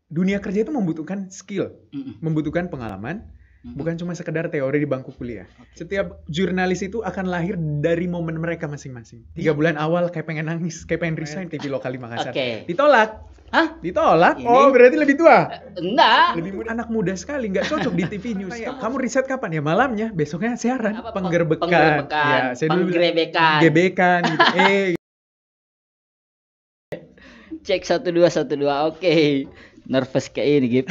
dunia kerja itu membutuhkan skill, membutuhkan pengalaman, bukan cuma sekedar teori di bangku kuliah. Setiap jurnalis itu akan lahir dari momen mereka masing-masing. 3 bulan awal kayak pengen nangis, kayak pengen resign TV lokal di Makassar. Ditolak. Hah? Ditolak? Ini? Oh, berarti lebih tua? Enggak. Lebih muda. Anak muda sekali, nggak cocok di TV News. Kamu riset kapan? Ya malamnya, besoknya siaran. Penggerbekan. Ya, saya dulu penggerebekan. gebekan gitu. Cek 1212. Oke. Nervous kayak ini, Gip.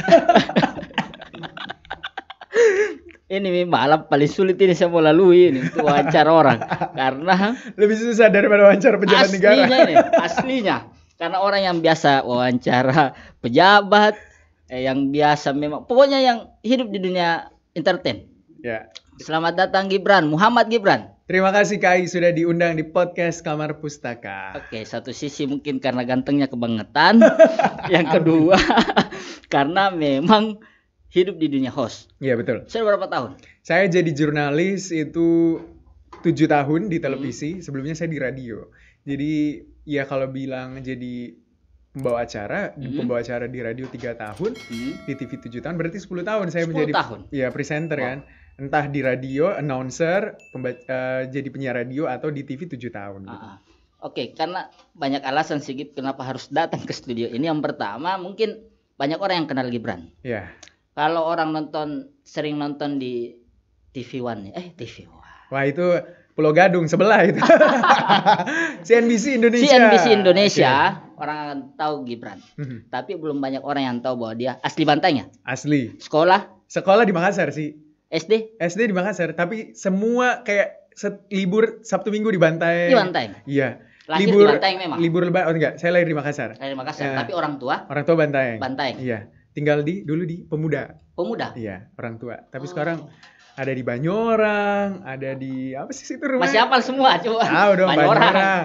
Ini malam paling sulit ini saya mau lalui ini untuk wawancara orang karena lebih susah daripada wawancara pejabat negara. Aslinya. Karena orang yang biasa wawancara pejabat, yang biasa memang pokoknya yang hidup di dunia entertain. Ya. Selamat datang Gibran, Muhammad Gibran. Terima kasih Kai sudah diundang di podcast Kamar Pustaka. Oke, satu sisi mungkin karena gantengnya kebangetan, yang kedua karena memang hidup di dunia host. Iya betul. Saya berapa tahun? Saya jadi jurnalis itu 7 tahun di televisi. Sebelumnya saya di radio. Jadi ya kalau bilang jadi pembawa acara, pembawa acara di radio 3 tahun, di TV 7 tahun, berarti 10 tahun saya 10 menjadi tahun. Ya presenter kan. Entah di radio, announcer, jadi penyiar radio atau di TV 7 tahun. Gitu. Oke, karena banyak alasan sih Gib, kenapa harus datang ke studio ini. Yang pertama mungkin banyak orang yang kenal Gibran. Iya. Kalau orang sering nonton di TV One, TV One. Wah itu Pulau Gadung sebelah itu. CNBC Indonesia. CNBC Indonesia, orang akan tahu Gibran. Tapi belum banyak orang yang tahu bahwa dia asli Bantaeng ya? Asli. Sekolah di Makassar sih. SD di Makassar, tapi semua kayak libur Sabtu Minggu di Bantaeng. Di Bantaeng? Iya. Lahir di Bantaeng memang? Libur lebaran, enggak, saya lahir di Makassar. Lahir di Makassar, tapi orang tua? Orang tua Bantaeng. Bantaeng? Iya. Tinggal dulu di Pemuda. Pemuda? Iya, orang tua. Tapi sekarang ada di Banyorang, ada di apa sih itu rumahnya? Masih hafal semua, coba. Tahu dong Banyorang.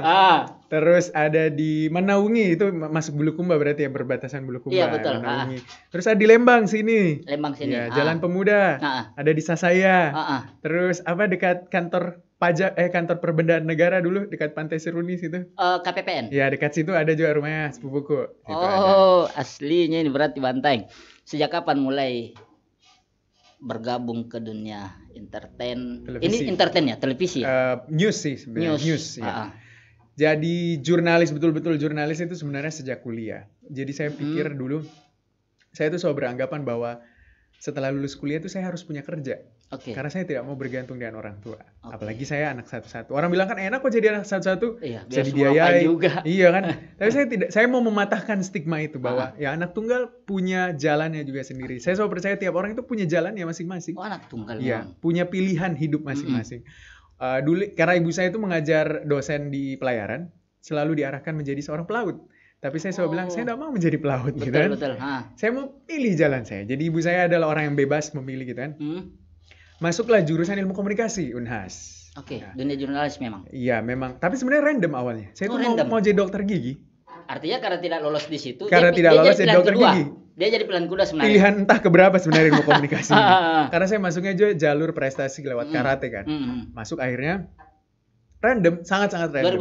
Terus ada di Menaungi, itu masuk Bulukumba berarti ya, berbatasan Bulukumba. Iya betul. Menaungi. Terus ada di Lembang sini. Ya, Jalan Pemuda. Ada di Sasaya. Terus apa dekat kantor pajak kantor Perbendaan Negara dulu dekat Pantai Seruni situ. KPPN. Ya dekat situ ada juga rumahnya sepupuku. Aslinya ini berarti Bantaeng. Sejak kapan mulai bergabung ke dunia entertain? Televisi. Ini entertain ya, televisi ya? News sih sebenarnya. News ya. Jadi jurnalis, betul-betul jurnalis itu sebenarnya sejak kuliah. Jadi saya pikir dulu, saya tuh selalu beranggapan bahwa setelah lulus kuliah itu saya harus punya kerja. Karena saya tidak mau bergantung dengan orang tua. Apalagi saya anak satu-satu. Orang bilang kan enak kok jadi anak satu-satu. Bisa dibiayai juga. Iya kan. Tapi saya mau mematahkan stigma itu bahwa ya anak tunggal punya jalannya juga sendiri. Saya selalu percaya tiap orang itu punya jalannya masing-masing. Anak tunggal. Iya, punya pilihan hidup masing-masing. Dulu karena ibu saya itu mengajar dosen di pelayaran, selalu diarahkan menjadi seorang pelaut. Tapi saya selalu bilang, saya tidak mau menjadi pelaut gitu kan. Saya mau pilih jalan saya. Jadi ibu saya adalah orang yang bebas memilih gitu kan. Masuklah jurusan ilmu komunikasi, Unhas. Dunia jurnalis memang. Iya, memang. Tapi sebenarnya random awalnya. Saya tuh mau jadi dokter gigi. Artinya karena tidak lolos di situ. Karena tidak lolos jadi dokter gigi. Dia jadi pilihan kedua sebenarnya. Pilihan entah keberapa sebenarnya ilmu komunikasi. Karena saya masuknya juga jalur prestasi lewat karate kan. Masuk akhirnya random, sangat-sangat random.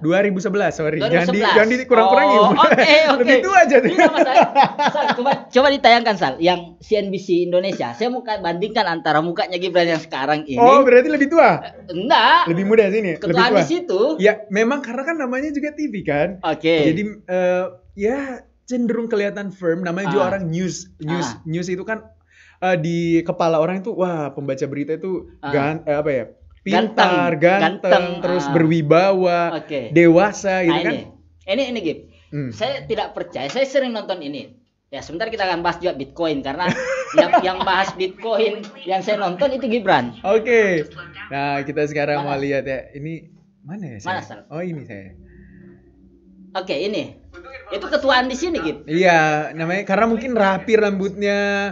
2011, sorry. 2011. Jangan dikurang-kurangi. Lebih tua aja. Coba ditayangkan Sal, yang CNBC Indonesia. Saya mau bandingkan antara mukanya Gibran yang sekarang ini. Oh, berarti lebih tua? Enggak. Lebih muda sini. Ketua di situ. Ya, memang karena kan namanya juga TV kan. Jadi ya cenderung kelihatan firm. Namanya juga orang news. News itu kan di kepala orang itu wah, pembaca berita itu pintar, ganteng, terus berwibawa, dewasa gitu kan. Ini Gib. Saya tidak percaya. Saya sering nonton ini. Ya sebentar kita akan bahas juga Bitcoin karena yang bahas Bitcoin yang saya nonton itu Gibran. Nah kita sekarang mau lihat ya. Ini mana ya saya? Oh ini saya. Ini. Itu ketuaan di sini Gib. Iya namanya karena mungkin rapi rambutnya,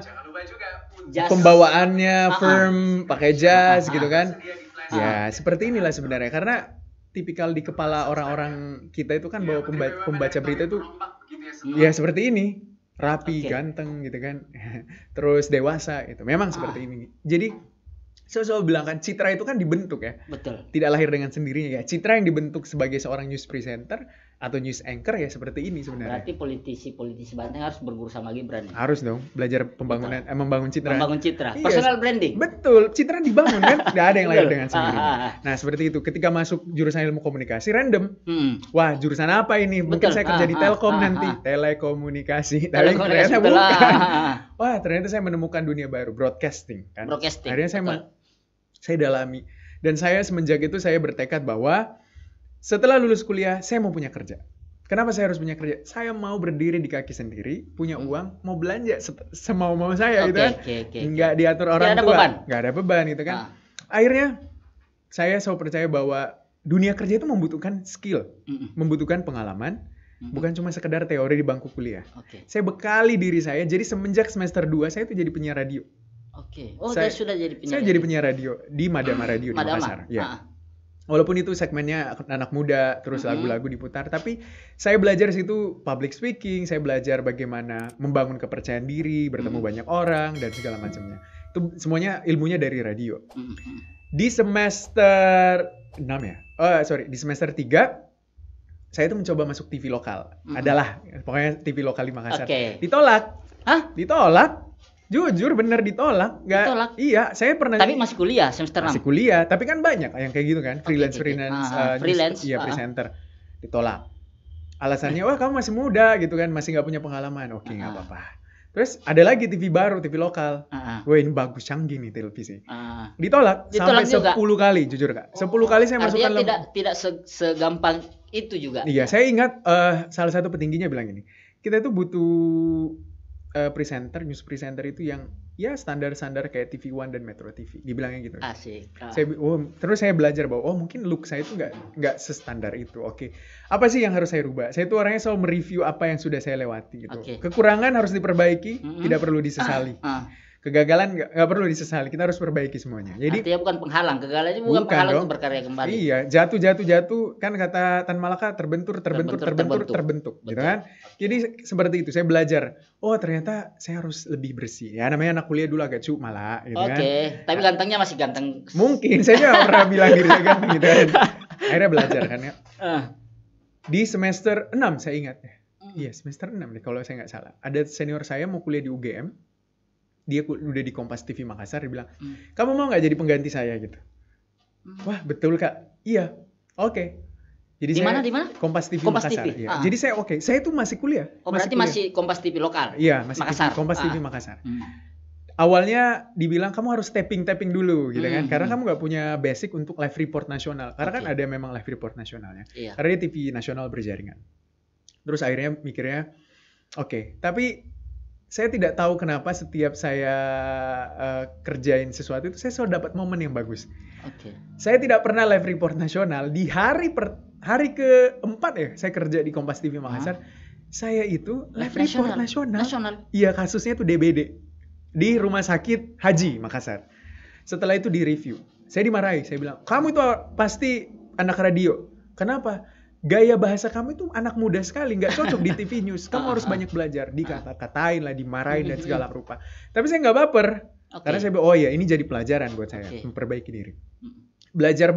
pembawaannya firm, pakai jas gitu kan. Ya seperti inilah sebenarnya karena tipikal di kepala orang-orang kita itu kan bahwa pembaca berita itu ya seperti ini, rapi, ganteng gitu kan, terus dewasa itu memang seperti ini. Jadi saya selalu bilang kan citra itu kan dibentuk ya, betul, tidak lahir dengan sendirinya ya. Citra yang dibentuk sebagai seorang news presenter atau news anchor ya seperti ini sebenarnya. Berarti politisi Banten harus berguru sama Gibran. Harus dong belajar pembangunan, membangun citra. Membangun citra, Iya, personal branding. Betul, citra dibangun kan, nggak ada yang lain dengan sendirinya. Nah seperti itu, ketika masuk jurusan ilmu komunikasi random, wah jurusan apa ini? Mungkin saya kerja di Telkom nanti, telekomunikasi. Ternyata bukan. Wah ternyata saya menemukan dunia baru, broadcasting kan. Akhirnya saya dalami, dan saya semenjak itu saya bertekad bahwa setelah lulus kuliah, saya mau punya kerja. Kenapa saya harus punya kerja? Saya mau berdiri di kaki sendiri, punya uang, mau belanja semau-mau saya gitu kan. Nggak diatur orang tua. Nggak ada beban gitu kan. Akhirnya, saya selalu percaya bahwa dunia kerja itu membutuhkan skill, membutuhkan pengalaman, bukan cuma sekedar teori di bangku kuliah. Saya bekali diri saya, jadi semenjak semester 2, saya itu jadi penyiar radio. Saya sudah jadi penyiar. Saya jadi penyiar radio di Madama Radio di Makassar. Ya. Walaupun itu segmennya anak muda, terus lagu-lagu diputar, tapi saya belajar situ public speaking, saya belajar bagaimana membangun kepercayaan diri, bertemu banyak orang, dan segala macamnya. Itu semuanya ilmunya dari radio. Di semester 6 ya? Di semester 3, saya itu mencoba masuk TV lokal. Adalah, pokoknya TV lokal di Makassar. Ditolak. Hah? Ditolak. Jujur bener ditolak. Ditolak? Iya, saya pernah. Tapi masih kuliah semester 6. Masih kuliah, tapi kan banyak yang kayak gitu kan, freelance. Iya, presenter. Ditolak. Alasannya, wah kamu masih muda gitu kan, masih nggak punya pengalaman. Oke, nggak apa-apa. Terus ada lagi TV baru, TV lokal. Wah ini bagus, canggih nih televisi. Ditolak sampai 10 kali, jujur Kak. 10 kali saya masukkan. Artinya tidak segampang itu juga. Iya, saya ingat salah satu petingginya bilang ini, kita itu butuh news presenter itu yang ya standar-standar kayak TV One dan Metro TV. Dibilangnya gitu. Asik. Terus saya belajar bahwa mungkin look saya itu nggak sestandar itu. Oke. Apa sih yang harus saya rubah? Saya itu orangnya selalu mereview apa yang sudah saya lewati gitu. Kekurangan harus diperbaiki, tidak perlu disesali. Kegagalan nggak perlu disesali, kita harus perbaiki semuanya. Jadi artinya bukan penghalang, kegagalan itu bukan penghalang untuk berkarya kembali. Iya, jatuh kan kata Tan Malaka terbentur gitu kan. Jadi seperti itu, saya belajar. Oh ternyata saya harus lebih bersih. Ya namanya anak kuliah dulu agak malah gitu kan. Tapi gantengnya masih ganteng. Mungkin, saya nggak pernah bilang diri saya ganteng gitu kan. Akhirnya belajar kan ya. Di semester 6 saya ingat ya. Iya semester 6 nih kalau saya nggak salah. Ada senior saya mau kuliah di UGM. Dia udah di Kompas TV Makassar, dia bilang, kamu mau nggak jadi pengganti saya gitu? Wah betul Kak, iya, oke. Jadi di mana? Kompas TV Makassar. Ya. Jadi saya saya tuh masih kuliah. Berarti masih Kompas TV lokal? Iya, masih Makassar. Kompas TV Makassar. Awalnya dibilang kamu harus tapping dulu gitu kan, karena kamu nggak punya basic untuk live report nasional. Karena kan ada memang live report nasionalnya. Karena dia TV nasional berjaringan. Terus akhirnya mikirnya, oke, tapi saya tidak tahu kenapa setiap saya kerjain sesuatu itu saya selalu dapat momen yang bagus. Saya tidak pernah live report nasional di hari keempat ya saya kerja di Kompas TV Makassar. Saya itu live report nasional. Iya, kasusnya itu DBD di Rumah Sakit Haji Makassar. Setelah itu di review, saya dimarahi. Saya bilang, kamu itu pasti anak radio. Kenapa? Gaya bahasa kamu itu anak muda sekali, nggak cocok di TV News. Kamu harus banyak belajar, dikata-katain lah, dimarahin dan segala rupa. Tapi saya nggak baper, karena saya bilang, oh ya ini jadi pelajaran buat saya, memperbaiki diri. Belajar,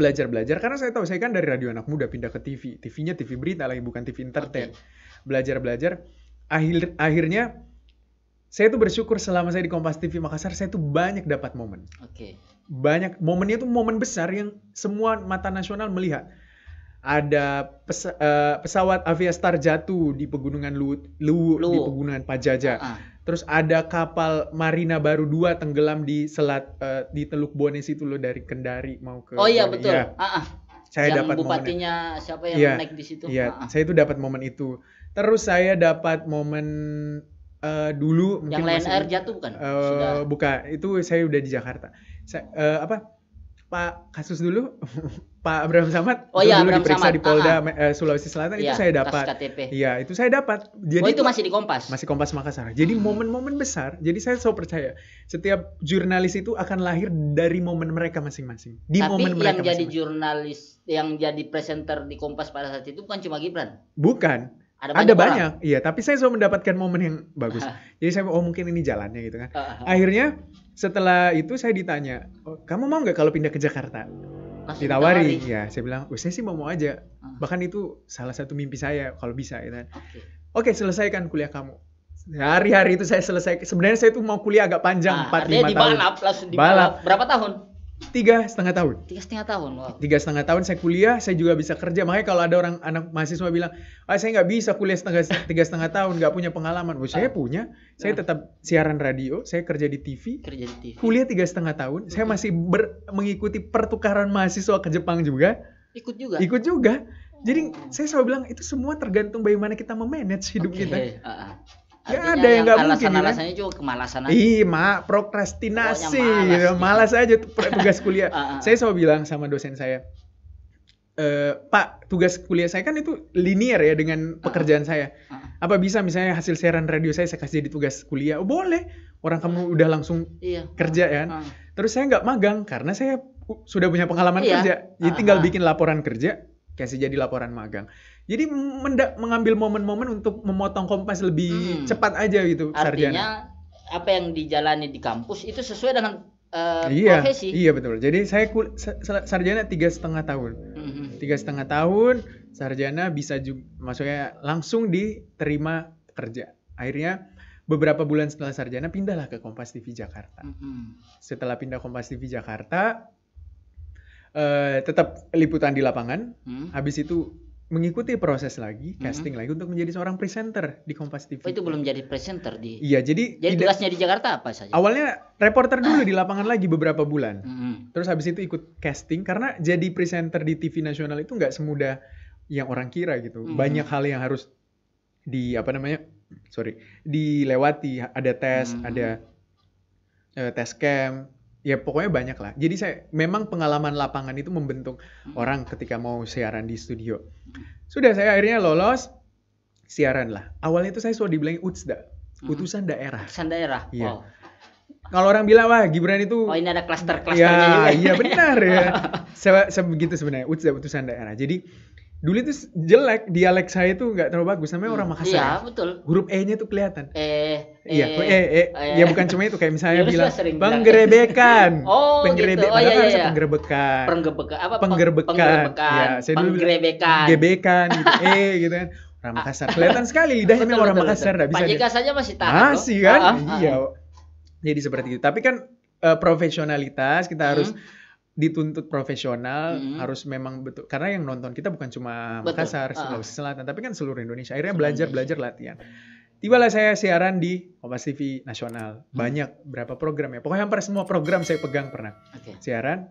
karena saya tahu, saya kan dari radio anak muda pindah ke TV. TV-nya TV berita lagi, bukan TV entertain. Belajar. Akhirnya, saya tuh bersyukur selama saya di Kompas TV Makassar, saya tuh banyak dapat momen. Banyak, momennya tuh momen besar yang semua mata nasional melihat. Ada pesawat Aviastar jatuh di pegunungan Luwu. Di pegunungan Pajaja. Terus ada kapal Marina Baru 2 tenggelam di selat di Teluk Bone situ loh, dari Kendari mau ke betul. Ya. Saya dapat bupatinya siapa yang naik di situ? Iya, saya itu dapat momen itu. Terus saya dapat momen dulu yang Lion Air jatuh bukan? Bukan, itu saya udah di Jakarta. Pak kasus dulu Pak Abraham Samad dulu diperiksa di Polda Sulawesi Selatan, itu saya dapat. Iya, itu saya dapat. Jadi itu masih di Kompas. Masih Kompas Makassar. Jadi momen-momen besar. Jadi saya selalu percaya setiap jurnalis itu akan lahir dari momen mereka masing-masing. Tapi yang jadi jurnalis, yang jadi presenter di Kompas pada saat itu bukan cuma Gibran. Bukan. Ada banyak. Iya, tapi saya selalu mendapatkan momen yang bagus. Jadi saya mungkin ini jalannya gitu kan. Akhirnya setelah itu saya ditanya, kamu mau nggak kalau pindah ke Jakarta? ditawari. Ya, saya bilang, saya sih mau aja. Bahkan itu salah satu mimpi saya kalau bisa, gitu kan. Oke, selesaikan kuliah kamu. Hari-hari itu saya selesai. Sebenarnya saya tuh mau kuliah agak panjang, 4-5 tahun. Dibalap, langsung dibalap. Berapa tahun? 3,5 tahun. 3,5 tahun, wow. 3,5 tahun saya kuliah, saya juga bisa kerja. Makanya kalau ada anak mahasiswa bilang, saya nggak bisa kuliah 3,5 tahun, nggak punya pengalaman. Saya punya, saya tetap siaran radio, saya kerja di TV. Kuliah 3,5 tahun, saya masih mengikuti pertukaran mahasiswa ke Jepang juga. Ikut juga. Jadi saya selalu bilang, itu semua tergantung bagaimana kita memanage hidup kita. Gak ada yang nggak mungkin. Alasannya juga kemalasan. Prokrastinasi. Malas aja tugas kuliah. Saya selalu bilang sama dosen saya, Pak, tugas kuliah saya kan itu linear ya dengan pekerjaan saya. Apa bisa misalnya hasil siaran radio saya kasih jadi tugas kuliah? Oh, boleh. Orang kamu udah langsung kerja ya. Terus saya nggak magang karena saya sudah punya pengalaman kerja. Jadi tinggal bikin laporan kerja, kasih jadi laporan magang. Jadi mengambil momen-momen untuk memotong Kompas lebih cepat aja gitu. Artinya apa yang dijalani di kampus itu sesuai dengan profesi. Iya betul. Jadi saya sarjana 3,5 tahun. 3,5 tahun sarjana bisa juga, maksudnya langsung diterima kerja. Akhirnya beberapa bulan setelah sarjana pindahlah ke Kompas TV Jakarta. Setelah pindah Kompas TV Jakarta, tetap liputan di lapangan. Habis itu mengikuti proses lagi, casting lagi untuk menjadi seorang presenter di Kompas TV. Oh, itu belum jadi presenter di. Iya, jadi tugasnya di Jakarta apa saja? Awalnya reporter dulu di lapangan lagi beberapa bulan. Terus habis itu ikut casting karena jadi presenter di TV nasional itu nggak semudah yang orang kira gitu. Banyak hal yang harus dilewati, ada tes, ada tes camp. Ya pokoknya banyak lah. Jadi memang pengalaman lapangan itu membentuk orang ketika mau siaran di studio. Sudah saya akhirnya lolos, siaran lah. Awalnya itu saya selalu dibilang UTSDA, utusan daerah. Utusan daerah. Iya. Wow. Kalau orang bilang wah Gibran itu. Oh ini ada klaster-klasternya juga. Iya benar ya. Sebegitu sebenarnya UTSDA utusan daerah. Jadi dulu itu jelek, dialek saya itu nggak terlalu bagus. Namanya orang Makassar. Iya betul. Huruf E-nya tuh kelihatan. Iya bukan cuma itu, kayak misalnya bilang penggerebekan. Gitu. Penggerebekan. Penggerebekan. Ya, saya dulu penggerebekan. Gebekan gitu. Gitu kan. Orang Makassar. Kelihatan sekali lidahnya orang Makassar, enggak bisa. Pak JK saja masih tahan. Masih kan? Iya. Jadi seperti itu. Tapi kan profesionalitas kita harus dituntut profesional, harus memang betul, karena yang nonton kita bukan cuma Makassar, Sulawesi Selatan, tapi kan seluruh Indonesia. Akhirnya belajar latihan. Tibalah saya siaran di Kompas TV nasional. Banyak berapa program ya. Pokoknya hampir semua program saya pegang pernah. Siaran.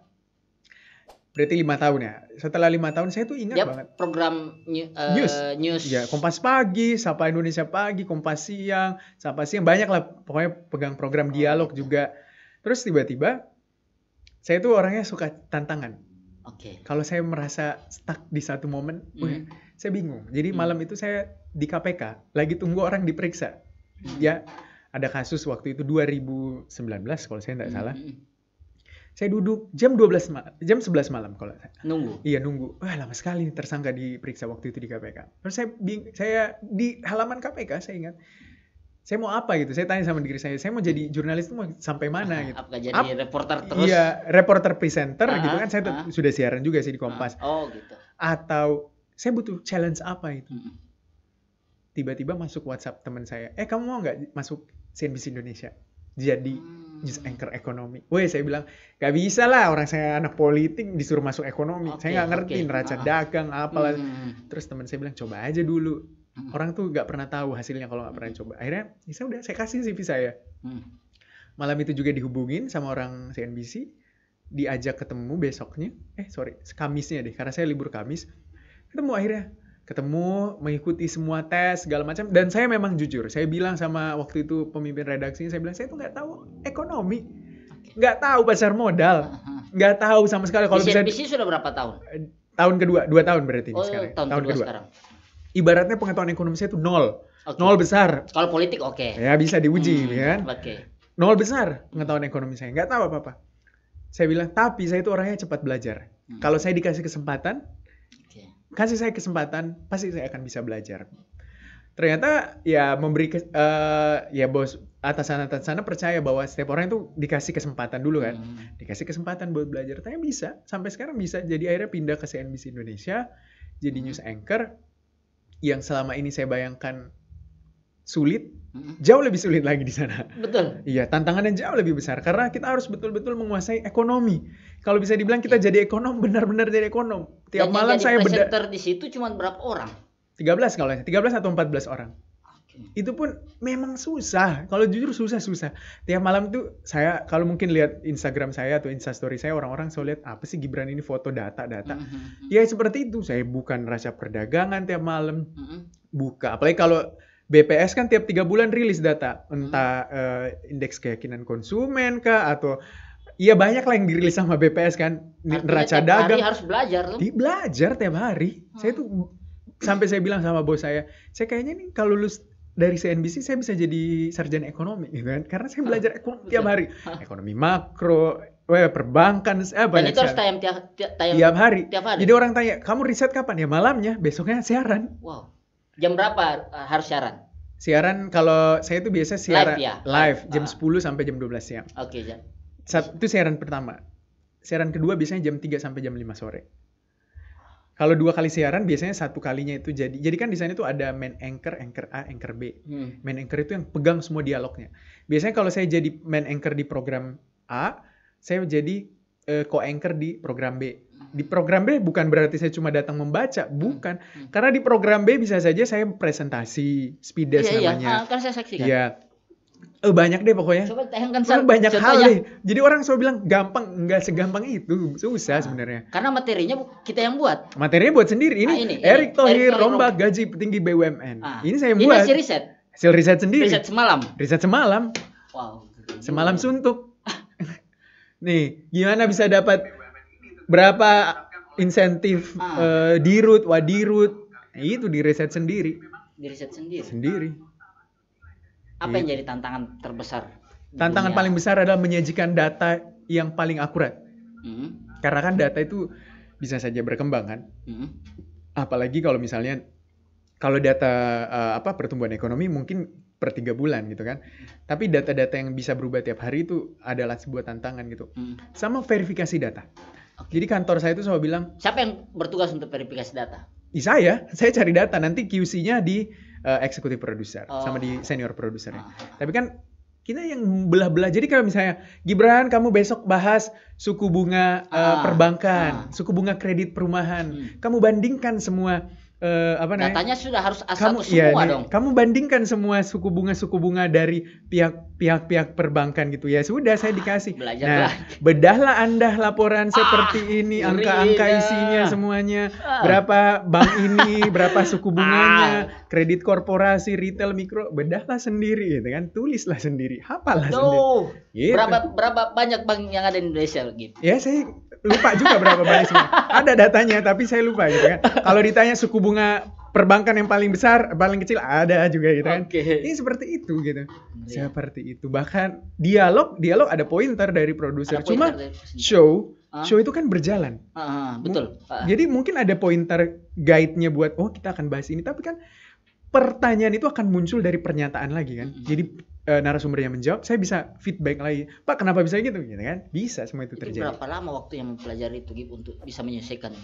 Berarti 5 tahun ya. Setelah 5 tahun saya tuh ingat banget. Program news. Ya, Kompas Pagi, Sapa Indonesia Pagi, Kompas Siang, Sapa Siang, banyak lah. Pokoknya pegang program dialog juga. Terus tiba-tiba saya tuh orangnya suka tantangan. Kalau saya merasa stuck di satu momen, saya bingung. Jadi malam itu saya di KPK, lagi tunggu orang diperiksa. Ya, ada kasus waktu itu 2019 kalau saya tidak salah. Saya duduk jam 11 malam kalau saya. Nunggu. Iya, nunggu. Wah, lama sekali nih tersangka diperiksa waktu itu di KPK. Terus saya di halaman KPK, saya ingat. Saya mau apa gitu? Saya tanya sama diri saya mau jadi jurnalis itu mau sampai mana gitu? Apakah jadi reporter terus? Iya, reporter presenter gitu kan. Saya sudah siaran juga sih di Kompas. Gitu. Atau saya butuh challenge apa itu? Tiba-tiba masuk WhatsApp teman saya. Kamu mau nggak masuk CNBC Indonesia? Jadi news anchor ekonomi. Saya bilang, gak bisa lah, orang saya anak politik disuruh masuk ekonomi. Saya nggak ngerti neraca dagang apalah. Terus teman saya bilang, coba aja dulu. Orang tuh gak pernah tahu hasilnya kalau gak pernah coba. Akhirnya, saya kasih CV saya. Malam itu juga dihubungin sama orang CNBC. Diajak ketemu besoknya. Kamisnya deh. Karena saya libur Kamis. Ketemu, mengikuti semua tes, segala macam. Dan saya memang jujur. Saya bilang sama waktu itu pemimpin redaksinya. Saya bilang, saya tuh gak tahu ekonomi. Gak tahu pasar modal. Gak tahu sama sekali. Kalau CNBC sudah berapa tahun? Tahun kedua. 2 tahun berarti ini sekarang. Tahun kedua sekarang. Ibaratnya pengetahuan ekonomi saya itu 0. 0 besar. Kalau politik ya bisa diuji kan. 0 besar pengetahuan ekonomi saya. Nggak tahu apa-apa. Saya bilang, tapi saya itu orangnya cepat belajar. Kalau saya dikasih kesempatan, kasih saya kesempatan, pasti saya akan bisa belajar. ternyata ya ya bos atasan percaya bahwa setiap orang itu dikasih kesempatan dulu kan. Dikasih kesempatan buat belajar. Ternyata bisa. Sampai sekarang bisa. Jadi akhirnya pindah ke CNBC Indonesia. Jadi news anchor. Yang selama ini saya bayangkan sulit. Jauh lebih sulit lagi di sana. Betul. Iya, tantangannya jauh lebih besar. Karena kita harus betul-betul menguasai ekonomi. Kalau bisa dibilang kita jadi ekonom, benar-benar jadi ekonom. Tiap malam saya presenter di situ cuma berapa orang? 13 kalau 13 atau 14 orang. Itu pun memang susah. Kalau jujur susah. Tiap malam tuh saya kalau mungkin lihat Instagram saya atau Instastory saya, orang-orang selalu lihat apa sih Gibran ini foto data. Ya seperti itu. Saya buka neraca perdagangan tiap malam. Buka. Apalagi kalau BPS kan tiap 3 bulan rilis data. Entah indeks keyakinan konsumen kah atau iya banyak lah yang dirilis sama BPS kan. Neraca dagang. Harus belajar tuh. Belajar tiap hari. Saya tuh sampai saya bilang sama bos saya kayaknya nih kalau lulus dari CNBC saya bisa jadi sarjana ekonomi gitu kan. Karena saya belajar ekonomi tiap hari. Ekonomi makro, perbankan, banyak. Dan itu harus tayang tiap hari. Jadi orang tanya, "Kamu riset kapan?" Ya malamnya, besoknya siaran. Wow. Jam berapa harus siaran? Siaran kalau saya itu biasa siaran live jam 10 sampai jam 12 siang. Oke, Jan. Itu siaran pertama. Siaran kedua biasanya jam 3 sampai jam 5 sore. Kalau 2 kali siaran biasanya 1 kalinya itu jadi kan di sana itu ada main anchor, anchor A, anchor B. Main anchor itu yang pegang semua dialognya. Biasanya kalau saya jadi main anchor di program A, saya jadi co-anchor di program B. Di program B bukan berarti saya cuma datang membaca, bukan. Karena di program B bisa saja saya presentasi, speed desk namanya. Iya, kan saya saksikan. Iya. Banyak deh pokoknya. Coba tayangkan banyak hal deh. Jadi orang selalu bilang gampang, enggak segampang itu, susah sebenarnya. Karena materinya kita yang buat. Materinya buat sendiri. Ini Erick Thohir rombak gaji petinggi BUMN. Ini saya yang buat. Ini hasil riset. Hasil riset sendiri. Riset semalam. Wow. Semalam suntuk. Nih, gimana bisa dapat berapa insentif dirut, wadirut. Itu di riset sendiri. Sendiri. Apa yang jadi tantangan terbesar? Tantangan paling besar adalah menyajikan data yang paling akurat. Karena kan data itu bisa saja berkembang kan. Apalagi kalau misalnya kalau data pertumbuhan ekonomi mungkin per 3 bulan gitu kan. Tapi data-data yang bisa berubah tiap hari itu adalah sebuah tantangan gitu. Sama verifikasi data. Jadi kantor saya itu selalu bilang, siapa yang bertugas untuk verifikasi data? Saya cari data, nanti QC-nya di executive producer sama di senior producernya. Tapi kan kita yang belah-belah. Jadi kalau misalnya Gibran kamu besok bahas suku bunga perbankan, suku bunga kredit perumahan, kamu bandingkan semua datanya sudah harus satu semua dong. Kamu bandingkan semua suku bunga dari pihak perbankan gitu ya. Sudah saya dikasih. Bedahlah Anda laporan seperti ini, angka-angka isinya semuanya. Berapa bank ini, berapa suku bunganya, kredit korporasi, retail, mikro, bedahlah sendiri gitu kan. Tulislah sendiri, hafalah sendiri. Gitu. Berapa banyak bank yang ada di Indonesia gitu? Ya saya lupa juga berapa banyak semua. Ada datanya tapi saya lupa gitu kan. Kalau ditanya suku bunga perbankan yang paling besar, paling kecil ada juga gitu kan. Ini seperti itu gitu. Seperti itu. Bahkan dialog ada pointer dari produser. Cuma show itu kan berjalan. Betul. Jadi mungkin ada pointer guide-nya buat kita akan bahas ini, tapi kan pertanyaan itu akan muncul dari pernyataan lagi kan. Jadi narasumbernya menjawab, saya bisa feedback lagi. Pak, kenapa bisa gitu kan? Bisa semua itu terjadi. Berapa lama waktu yang mempelajari itu gitu untuk bisa menyelesaikan?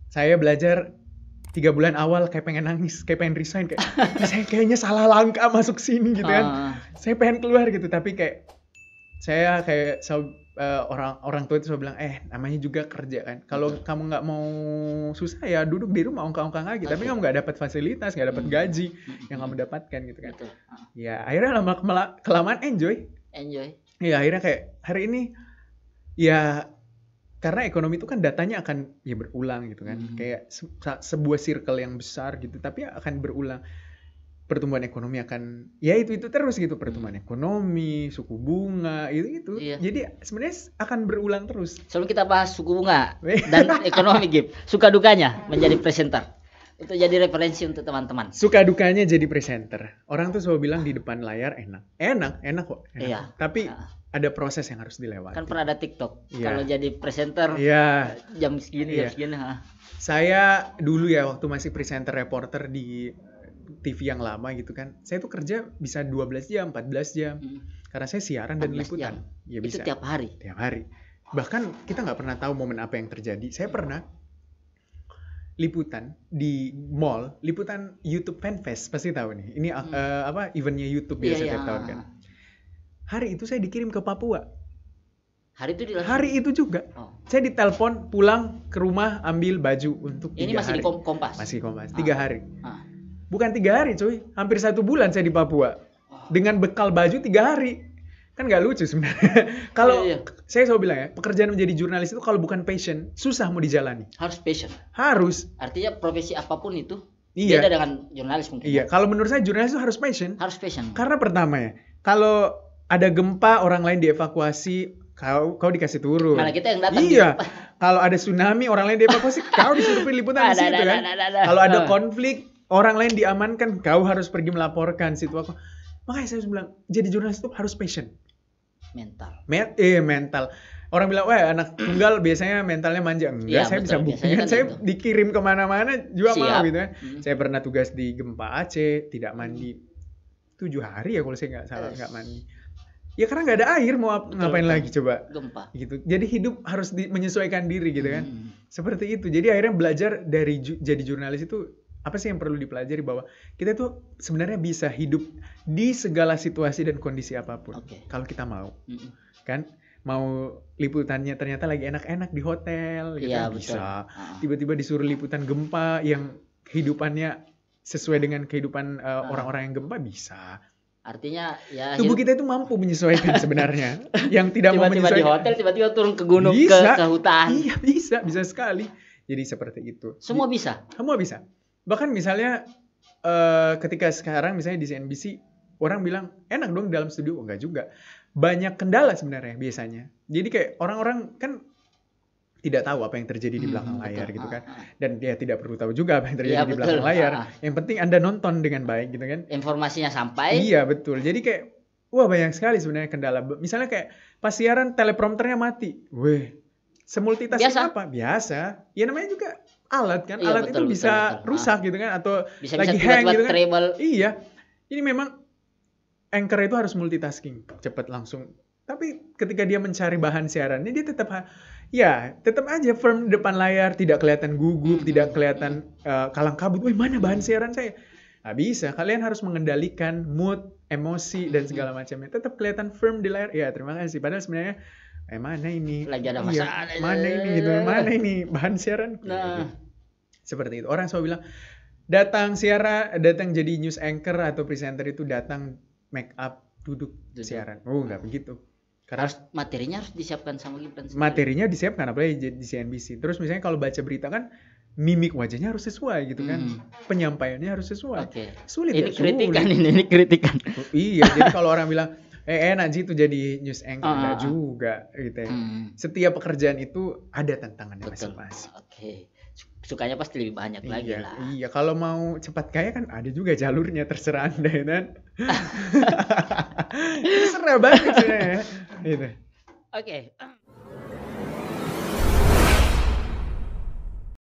Saya belajar 3 bulan awal kayak pengen nangis, kayak pengen resign, kayak saya kayaknya salah langkah masuk sini gitu kan. Saya pengen keluar gitu, tapi kayak saya kayak orang tua itu selalu bilang, namanya juga kerja kan. Kalau kamu nggak mau susah ya duduk di rumah ongkang-ongkang aja. Tapi kamu nggak dapat fasilitas, nggak dapat gaji yang kamu dapatkan gitu kan. Ya akhirnya lama kelamaan enjoy. Ya akhirnya kayak hari ini ya karena ekonomi itu kan datanya akan ya berulang gitu kan. Kayak sebuah circle yang besar gitu, tapi akan berulang. Pertumbuhan ekonomi akan ya itu terus gitu, pertumbuhan ekonomi, suku bunga itu. Iya. Jadi sebenarnya akan berulang terus. Sebelum kita bahas suku bunga dan ekonomi Gib, suka dukanya menjadi presenter untuk jadi referensi untuk teman-teman. Suka dukanya jadi presenter. Orang tuh selalu bilang di depan layar enak kok. Iya. Tapi ada proses yang harus dilewati. Kan pernah ada TikTok. Iya. Kalau jadi presenter jam segini. Saya dulu ya waktu masih presenter reporter di TV yang lama gitu kan. Saya tuh kerja bisa 12 jam, 14 jam. Karena saya siaran dan 14 liputan. jam. Ya Itu bisa. tiap hari. Tiap hari. Bahkan kita nggak pernah tahu momen apa yang terjadi. Saya pernah liputan di mall, liputan YouTube Fanfest, pasti tahu nih. Ini eventnya YouTube biasa tiap tahun kan. Hari itu saya dikirim ke Papua. Hari itu juga. Saya ditelepon pulang ke rumah ambil baju untuk 3 hari. Ini masih di Kompas? Masih Kompas, 3 hari. Bukan 3 hari cuy, hampir 1 bulan saya di Papua. Dengan bekal baju 3 hari. Kan nggak lucu sebenarnya. Kalau saya selalu bilang ya, pekerjaan menjadi jurnalis itu kalau bukan passion, susah mau dijalani. Harus passion. Harus. Artinya profesi apapun itu beda dengan jurnalis mungkin. Iya, kalau menurut saya jurnalis itu harus passion. Harus passion. Karena pertama ya, kalau ada gempa orang lain dievakuasi, kau dikasih turun. Malah kita yang datang. Iya. Kalau ada tsunami orang lain dievakuasi, kau disuruh liputan di situ kan. Kalau ada konflik orang lain diamankan, kau harus pergi melaporkan situasi. Makanya saya bilang, jadi jurnalis itu harus passion. Mental. Orang bilang, wah anak tunggal biasanya mentalnya manja. Enggak, saya bisa buktikan. Saya dikirim kemana-mana juga mau gitu kan. Saya pernah tugas di gempa Aceh, tidak mandi 7 hari ya kalau saya nggak salah, nggak mandi. Ya karena nggak ada air, mau ngapain lagi coba. Gempa. Gitu. Jadi hidup harus menyesuaikan diri gitu kan. Seperti itu. Jadi akhirnya belajar dari jadi jurnalis itu, apa sih yang perlu dipelajari, bahwa kita tuh sebenarnya bisa hidup di segala situasi dan kondisi apapun. Kalau kita mau. Kan? Mau liputannya ternyata lagi enak-enak di hotel gitu kan, bisa. Tiba-tiba disuruh liputan gempa yang kehidupannya sesuai dengan kehidupan orang-orang yang gempa, bisa. Artinya ya tubuh kita itu mampu menyesuaikan sebenarnya. Yang tidak mau menyesuaikan di hotel, tiba-tiba turun ke gunung, bisa, ke hutan. Iya, bisa sekali. Jadi seperti itu. Semua bisa. Bahkan misalnya ketika sekarang misalnya di CNBC orang bilang enak dong dalam studio, enggak juga. Banyak kendala sebenarnya biasanya. Jadi kayak orang-orang kan tidak tahu apa yang terjadi di belakang layar gitu kan. Dan dia tidak perlu tahu juga apa yang terjadi di belakang layar. Yang penting Anda nonton dengan baik gitu kan. Informasinya sampai. Iya, betul. Jadi kayak wah banyak sekali sebenarnya kendala. Misalnya kayak pas siaran teleprompternya mati. Semultitasking apa? Biasa. Ya namanya juga alat kan. Alat itu bisa rusak gitu kan, atau bisa lagi hang gitu kan. Treble. Iya. Jadi memang anchor itu harus multitasking, cepat langsung. Tapi ketika dia mencari bahan siarannya, dia tetap aja firm di depan layar, tidak kelihatan gugup, tidak kelihatan kalang kabut. Wih, mana bahan siaran saya? Nggak bisa. Kalian harus mengendalikan mood, emosi dan segala macamnya. Tetap kelihatan firm di layar. Ya, terima kasih. Padahal sebenarnya mana ini? Lagi ada masalah. Mana ini gitu? Mana ini bahan siaran? Gitu. Seperti itu. Orang selalu bilang datang jadi news anchor atau presenter itu datang make up, duduk siaran. Nggak begitu. Karena materinya harus disiapkan sama Gibran. Materinya disiapkan, apalagi di CNBC. Terus misalnya kalau baca berita kan mimik wajahnya harus sesuai gitu kan. Penyampaiannya harus sesuai. Sulit ini kritikan. Iya, jadi kalau orang bilang enak sih itu jadi news anchor, enggak juga gitu ya. Setiap pekerjaan itu ada tantangannya masing-masing. Sukanya pasti lebih banyak lagi lah. Iya, kalau mau cepat kaya kan ada juga jalurnya, terserah Anda ya kan. Terserah banget sebenarnya. Gitu. Oke.